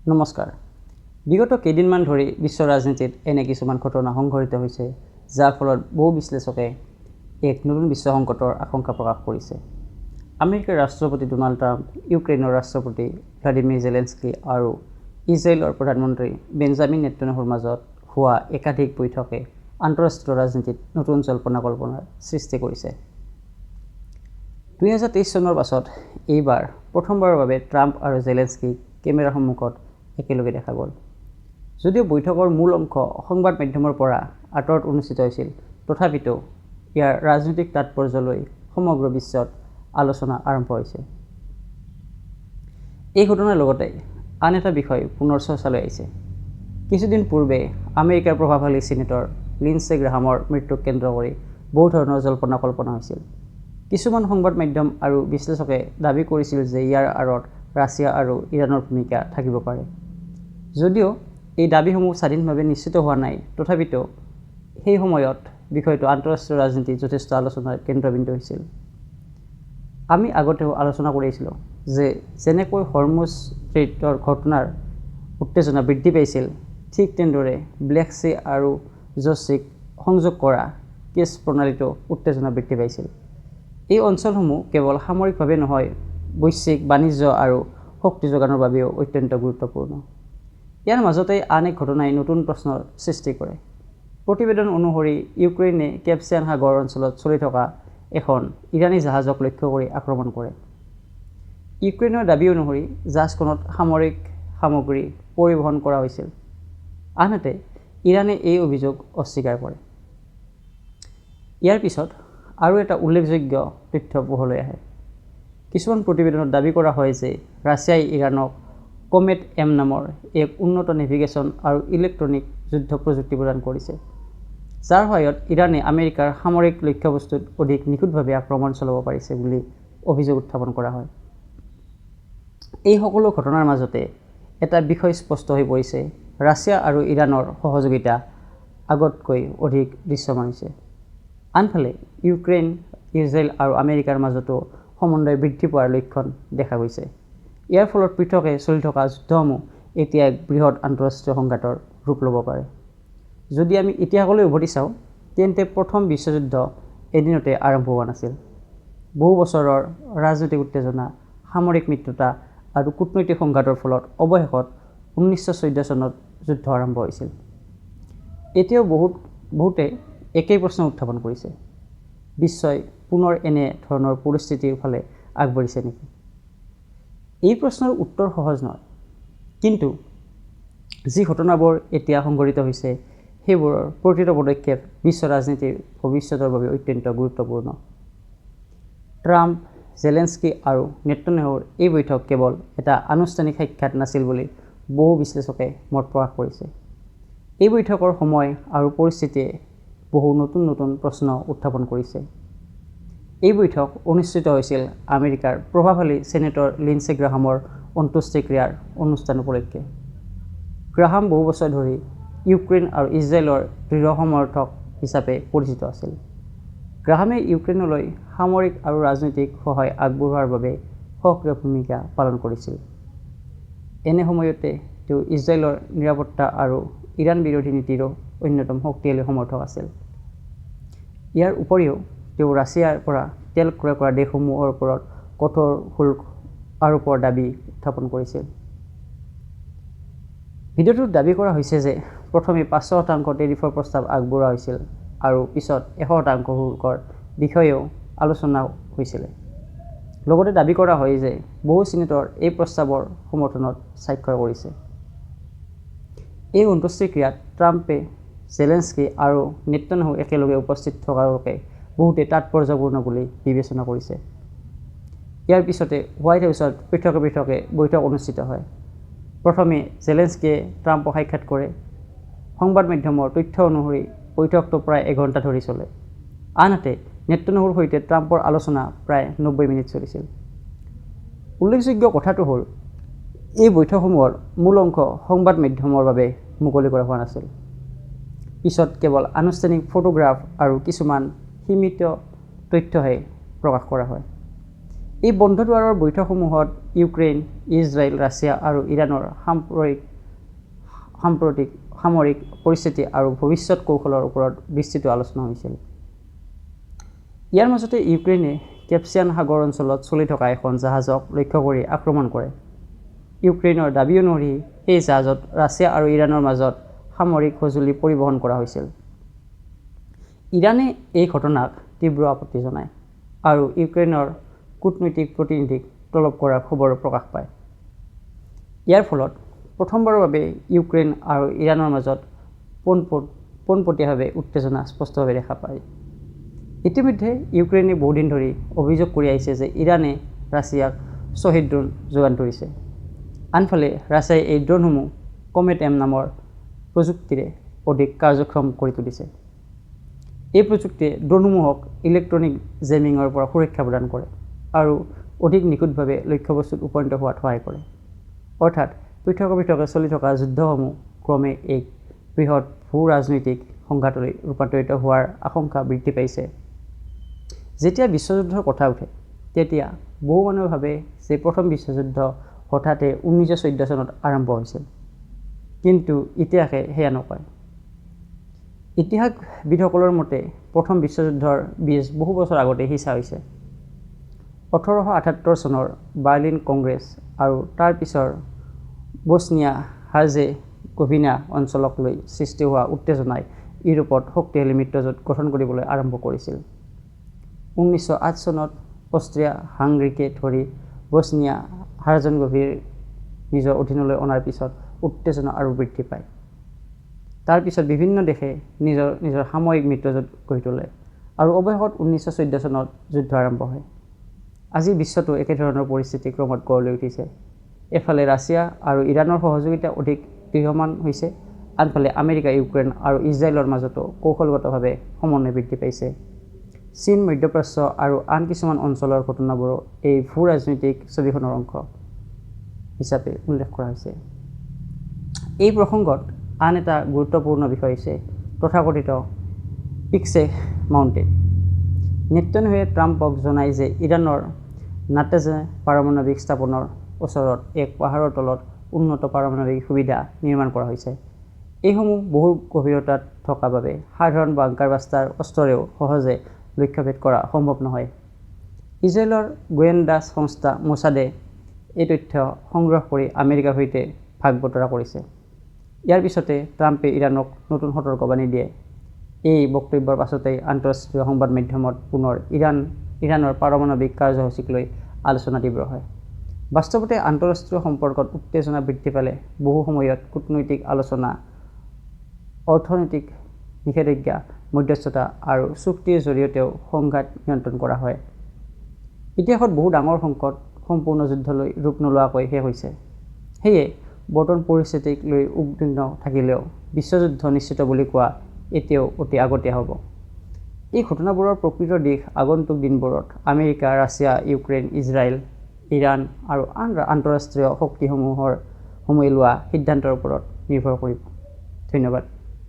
নমস্কাৰ। বিগত কেইদিনমান ধৰি বিশ্ব ৰাজনীতিত এনে কিছুমান ঘটনা সংঘটিত হৈছে, যাৰ ফলত বহু বিশ্লেষকে এক নতুন বিশ্ব সংকটৰ আশংকা প্ৰকাশ কৰিছে। আমেৰিকাৰ ৰাষ্ট্ৰপতি ডোনাল্ড ট্ৰাম্প, ইউক্ৰেইনৰ ৰাষ্ট্ৰপতি ভ্লাদিমিৰ জেলেনস্কি আৰু ইজৰাইলৰ প্ৰধানমন্ত্ৰী বেঞ্জামিন নেতান্যাহুৰ মাজত হোৱা একাধিক বৈঠকে আন্তঃৰাষ্ট্ৰীয় ৰাজনীতিত নতুন জল্পনা-কল্পনাৰ সৃষ্টি কৰিছে। 2023 চনৰ পাছত এইবাৰ প্ৰথমবাৰৰ বাবে ট্ৰাম্প আৰু জেলেনস্কিক কেমেৰাৰ সন্মুখত একেলগে দেখা গ'ল। যদিও বৈঠকৰ মূল অংশ সংবাদ মাধ্যমৰ পৰা আঁতৰত অনুষ্ঠিত হৈছিল, তথাপিতো ইয়াৰ ৰাজনৈতিক তাৎপৰ্যলৈ সমগ্ৰ বিশ্বত আলোচনা আৰম্ভ হৈছে। এই ঘটনাৰ লগতে আন এটা বিষয় পুনৰ চৰ্চালৈ আহিছে। কিছুদিন পূৰ্বে আমেৰিকাৰ প্ৰভাৱশালী ছিনেটৰ লিণ্ডছে গ্ৰাহামৰ মৃত্যুক কেন্দ্ৰ কৰি বহু ধৰণৰ জল্পনা-কল্পনা হৈছিল। কিছুমান সংবাদ মাধ্যম আৰু বিশ্লেষকে দাবী কৰিছিল যে ইয়াৰ আঁৰত ৰাছিয়া আৰু ইৰাণৰ ভূমিকা থাকিব পাৰে। যদিও এই দাবীসমূহ স্বাধীনভাৱে নিশ্চিত হোৱা নাই, তথাপিতো সেই সময়ত বিষয়টো আন্তঃৰাষ্ট্ৰীয় ৰাজনীতিত যথেষ্ট আলোচনাৰ কেন্দ্ৰবিন্দু হৈছিল। আমি আগতেও আলোচনা কৰিছিলোঁ যে যেনেকৈ হৰমুজ ষ্ট্ৰেইটৰ ঘটনাৰ উত্তেজনা বৃদ্ধি পাইছিল, ঠিক তেনেদৰে ব্লেক চি আৰু জছিক সংযোগ কৰা কেছ প্ৰণালীতো উত্তেজনা বৃদ্ধি পাইছিল। এই অঞ্চলসমূহ কেৱল সামৰিকভাৱে নহয়, বৈশ্বিক বাণিজ্য আৰু শক্তি যোগানৰ বাবেও অত্যন্ত গুৰুত্বপূৰ্ণ। ইয়াৰ মাজতেই আন এক ঘটনাই নতুন প্ৰশ্নৰ সৃষ্টি কৰে। প্ৰতিবেদন অনুসৰি ইউক্ৰেইনে কেস্পিয়ান সাগৰ অঞ্চলত চলি থকা এখন ইৰাণী জাহাজক লক্ষ্য কৰি আক্ৰমণ কৰে। ইউক্ৰেইনৰ দাবী অনুসৰি জাহাজখনত সামৰিক সামগ্ৰী পৰিবহণ কৰা হৈছিল। আনহাতে ইৰাণে এই অভিযোগ অস্বীকাৰ কৰে। ইয়াৰ পিছত আৰু এটা উল্লেখযোগ্য তথ্য পোহৰলৈ আহে। কিছুমান প্ৰতিবেদনত দাবী কৰা হয় যে ৰাছিয়াই ইৰাণক কমেট M নামৰ এক উন্নত নেভিগেশ্যন আৰু ইলেক্ট্ৰনিক যুদ্ধ প্ৰযুক্তি প্ৰদান কৰিছে, যাৰ সহায়ত ইৰাণে আমেৰিকাৰ সামৰিক লক্ষ্যবস্তুত অধিক নিখুঁতভাৱে আক্ৰমণ চলাব পাৰিছে বুলি অভিযোগ উত্থাপন কৰা হয়। এই সকলো ঘটনাৰ মাজতে এটা বিষয় স্পষ্ট হৈ পৰিছে, ৰাছিয়া আৰু ইৰাণৰ সহযোগিতা আগতকৈ অধিক দৃশ্যমান হৈছে। আনফালে ইউক্ৰেইন, ইজৰাইল আৰু আমেৰিকাৰ মাজতো সমন্বয় বৃদ্ধি পোৱাৰ লক্ষণ দেখা গৈছে। ইয়াৰ ফলত পৃথকে চলি থকা যুদ্ধসমূহ এতিয়া এক বৃহৎ আন্তঃৰাষ্ট্ৰীয় সংঘাতৰ ৰূপ ল'ব পাৰে। যদি আমি ইতিহাসলৈ উভতি চাওঁ, তেন্তে প্ৰথম বিশ্বযুদ্ধ এদিনতে আৰম্ভ হোৱা নাছিল। বহু বছৰৰ ৰাজনৈতিক উত্তেজনা, সামৰিক মিত্ৰতা আৰু কূটনৈতিক সংঘাতৰ ফলত অৱশেষত 1914 চনত যুদ্ধ আৰম্ভ হৈছিল। এতিয়াও বহুতে একেই প্ৰশ্ন উত্থাপন কৰিছে, বিশ্বই পুনৰ এনে ধৰণৰ পৰিস্থিতিৰ ফালে আগবাঢ়িছে নেকি? এই প্ৰশ্নৰ উত্তৰ সহজ নহয়, কিন্তু যি ঘটনাবোৰ এতিয়া সংঘটিত হৈছে সেইবোৰৰ প্ৰতিটো পদক্ষেপ বিশ্ব ৰাজনীতিৰ ভৱিষ্যতৰ বাবে অত্যন্ত গুৰুত্বপূৰ্ণ। ট্ৰাম্প, জেলেনস্কি আৰু নেতান্যাহুৰ এই বৈঠক কেৱল এটা আনুষ্ঠানিক সাক্ষাৎ নাছিল বুলি বহু বিশ্লেষকে মত প্ৰকাশ কৰিছে। এই বৈঠকৰ সময় আৰু পৰিস্থিতিয়ে বহু নতুন নতুন প্ৰশ্ন উত্থাপন কৰিছে। এই বৈঠক অনুষ্ঠিত হৈছিল আমেৰিকাৰ প্ৰভাৱশালী ছেনেটৰ লিণ্ডছে গ্ৰাহামৰ অন্ত্যেষ্টিক্ৰিয়াৰ অনুষ্ঠান উপলক্ষে। গ্ৰাহাম বহু বছৰ ধৰি ইউক্ৰেইন আৰু ইজৰাইলৰ দৃঢ় সমৰ্থক হিচাপে পৰিচিত আছিল। গ্ৰাহামে ইউক্ৰেইনলৈ সামৰিক আৰু ৰাজনৈতিক সহায় আগবঢ়োৱাৰ বাবে সক্ৰিয় ভূমিকা পালন কৰিছিল। এনে সময়তে তেওঁ ইজৰাইলৰ নিৰাপত্তা আৰু ইৰাণ বিৰোধী নীতিৰো অন্যতম শক্তিশালী সমৰ্থক আছিল। ইয়াৰ উপৰিও তেওঁ ৰাছিয়াৰ পৰা তেল ক্ৰয় কৰা দেশসমূহৰ ওপৰত কঠোৰ শুল্ক আৰোপৰ দাবী উত্থাপন কৰিছিল। ভিডিঅ'টোত দাবী কৰা হৈছে যে প্ৰথমে 5% টেৰিফৰ প্ৰস্তাৱ আগবঢ়োৱা হৈছিল আৰু পিছত 100% শুল্কৰ বিষয়েও আলোচনা হৈছিল। লগতে দাবী কৰা হয় যে বহু ছিনেটৰ এই প্ৰস্তাৱৰ সমৰ্থনত স্বাক্ষৰ কৰিছে। এই অন্ত্যেষ্টিক্ৰিয়াত ট্ৰাম্পে, জেলেনস্কি আৰু নেতান্যাহু একেলগে উপস্থিত থকাটোকে বহুতে তাৎপৰ্যপূৰ্ণ বুলি বিবেচনা কৰিছে। ইয়াৰ পিছতে হোৱাইট হাউচত পৃথকে পৃথকে বৈঠক অনুষ্ঠিত হয়। প্ৰথমে জেলেনস্কিয়ে ট্ৰাম্পক সাক্ষাৎ কৰে। সংবাদ মাধ্যমৰ তথ্য অনুসৰি বৈঠকটো প্ৰায় 1 ঘণ্টা ধৰি চলে। আনহাতে নেতান্যাহুৰ সৈতে ট্ৰাম্পৰ আলোচনা প্ৰায় 90 মিনিট চলিছিল। উল্লেখযোগ্য কথাটো হ'ল, এই বৈঠকসমূহৰ মূল অংশ সংবাদ মাধ্যমৰ বাবে মুকলি কৰা হোৱা নাছিল। পিছত কেৱল আনুষ্ঠানিক ফটোগ্ৰাফ আৰু কিছুমান সীমিত তথ্যহে প্ৰকাশ কৰা হয়। এই বন্ধ দুৱাৰৰ বৈঠকসমূহত ইউক্ৰেইন, ইজৰাইল, ৰাছিয়া আৰু ইৰাণৰ সাম্প্ৰতিক সামৰিক পৰিস্থিতি আৰু ভৱিষ্যত কৌশলৰ ওপৰত বিস্তৃত আলোচনা হৈছিল। ইয়াৰ মাজতে ইউক্ৰেইনে কেস্পিয়ান সাগৰ অঞ্চলত চলি থকা এখন জাহাজক লক্ষ্য কৰি আক্ৰমণ কৰে। ইউক্ৰেইনৰ দাবী অনুসৰি সেই জাহাজত ৰাছিয়া আৰু ইৰাণৰ মাজত সামৰিক সঁজুলি পৰিবহণ কৰা হৈছিল। ইৰাণে এই ঘটনাক তীব্ৰ আপত্তি জনায় আৰু ইউক্ৰেইনৰ কূটনৈতিক প্ৰতিনিধিক তলব কৰাৰ খবৰ প্ৰকাশ পায়। ইয়াৰ ফলত প্ৰথমবাৰৰ বাবে ইউক্ৰেইন আৰু ইৰাণৰ মাজত পোনপটীয়াভাৱে উত্তেজনা স্পষ্টভাৱে দেখা পায়। ইতিমধ্যে ইউক্ৰেইনে বহুদিন ধৰি অভিযোগ কৰি আহিছে যে ইৰাণে ৰাছিয়াক শ্বহীদ ড্ৰোন যোগান ধৰিছে। আনফালে ৰাছিয়াই এই ড্ৰোনসমূহ কমেট M নামৰ প্ৰযুক্তিৰে অধিক কাৰ্যক্ষম কৰি তুলিছে। এই প্ৰযুক্তিয়ে ড্ৰোনসমূহক ইলেক্ট্ৰনিক জেমিঙৰ পৰা সুৰক্ষা প্ৰদান কৰে আৰু অধিক নিখুঁতভাৱে লক্ষ্যবস্তুত উপনীত হোৱাত সহায় কৰে। অৰ্থাৎ পৃথকে চলি থকা যুদ্ধসমূহ ক্ৰমে এক বৃহৎ ভূ-ৰাজনৈতিক সংঘাতলৈ ৰূপান্তৰিত হোৱাৰ আশংকা বৃদ্ধি পাইছে। যেতিয়া বিশ্বযুদ্ধৰ কথা উঠে তেতিয়া বহু মানুহে ভাবে যে প্ৰথম বিশ্বযুদ্ধ হঠাতে 1914 চনত আৰম্ভ হৈছিল, কিন্তু ইতিহাসে সেয়া নকয়। ইতিহাসবিদসকলৰ মতে প্ৰথম বিশ্বযুদ্ধৰ বীজ বহু বছৰ আগতে সিঁচা হৈছে। 1878 চনৰ বাৰ্লিন কংগ্ৰেছ আৰু তাৰ পিছৰ বস্নিয়া হাৰ্জেগোভিনা অঞ্চলক লৈ সৃষ্টি হোৱা উত্তেজনাই ইউৰোপত শক্তিশালী মিত্ৰজোঁট গঠন কৰিবলৈ আৰম্ভ কৰিছিল। 1908 চনত অষ্ট্ৰিয়া হাংগেৰীকে ধৰি বস্নিয়া হাৰ্জেগোভিনা নিজৰ অধীনলৈ অনাৰ পিছত উত্তেজনা আৰু বৃদ্ধি পায়। তাৰ পিছত বিভিন্ন দেশে নিজৰ সামৰিক মিত্ৰজোঁট গঢ়ি তোলে আৰু অৱশেষত 1914 চনত যুদ্ধ আৰম্ভ হয়। আজি বিশ্বতো একেধৰণৰ পৰিস্থিতি ক্ৰমত গঢ় লৈ উঠিছে। এফালে ৰাছিয়া আৰু ইৰাণৰ সহযোগিতা অধিক দৃঢ়মান হৈছে, আনফালে আমেৰিকা, ইউক্ৰেইন আৰু ইজৰাইলৰ মাজতো কৌশলগতভাৱে সমন্বয় বৃদ্ধি পাইছে। চীন, মধ্যপ্ৰাচ্য আৰু আন কিছুমান অঞ্চলৰ ঘটনাবোৰো এই ভূ-ৰাজনৈতিক ছবিখনৰ অংশ হিচাপে উল্লেখ কৰা হৈছে। এই প্ৰসংগত আন এটা গুৰুত্বপূৰ্ণ বিষয় হৈছে তথাকথিত পিক্সে মাউণ্টেন। নেতান্যাহুৱে ট্ৰাম্পক জনায় যে ইৰাণৰ নাটাঞ্জে পাৰমাণৱিক স্থাপনৰ ওচৰত এক পাহাৰৰ তলত উন্নত পাৰমাণৱিক সুবিধা নিৰ্মাণ কৰা হৈছে। এইসমূহ বহু গভীৰতাত থকা বাবে সাধাৰণ বাংকাৰ বাষ্টাৰ অস্ত্ৰৰেও সহজে লক্ষ্যভেদ কৰা সম্ভৱ নহয়। ইজৰাইলৰ গোয়েন্দা সংস্থা মোছাদে এই তথ্য সংগ্ৰহ কৰি আমেৰিকাৰ সৈতে ভাগ বতৰা কৰিছে। ইয়াৰ পিছতে ট্ৰাম্পে ইৰাণক নতুন সতৰ্কবাণী দিয়ে। এই বক্তব্যৰ পাছতেই আন্তঃৰাষ্ট্ৰীয় সংবাদ মাধ্যমত পুনৰ ইৰাণৰ পাৰমাণৱিক কাৰ্যসূচীক লৈ আলোচনা তীব্ৰ হয়। বাস্তৱতে আন্তঃৰাষ্ট্ৰীয় সম্পৰ্কত উত্তেজনা বৃদ্ধি পালে বহু সময়ত কূটনৈতিক আলোচনা, অৰ্থনৈতিক নিষেধাজ্ঞা, মধ্যস্থতা আৰু চুক্তিৰ জৰিয়তেও সংঘাত নিয়ন্ত্ৰণ কৰা হয়। ইতিহাসত বহু ডাঙৰ সংকট সম্পূৰ্ণ যুদ্ধলৈ ৰূপ নোলোৱাকৈ শেষ হৈছে। সেয়ে বৰ্তমান পৰিস্থিতিক লৈ উদ্বিগ্ন থাকিলেও বিশ্বযুদ্ধ নিশ্চিত বুলি কোৱা এতিয়াও অতি আগতীয়া হ'ব। এই ঘটনাবোৰৰ প্ৰকৃত দিশ আগন্তুক দিনবোৰত America, Russia, Ukraine, Israel, Iran আৰু আন আন্তঃৰাষ্ট্ৰীয় শক্তিসমূহে লোৱা সিদ্ধান্তৰ ওপৰত নিৰ্ভৰ কৰিব। ধন্যবাদ।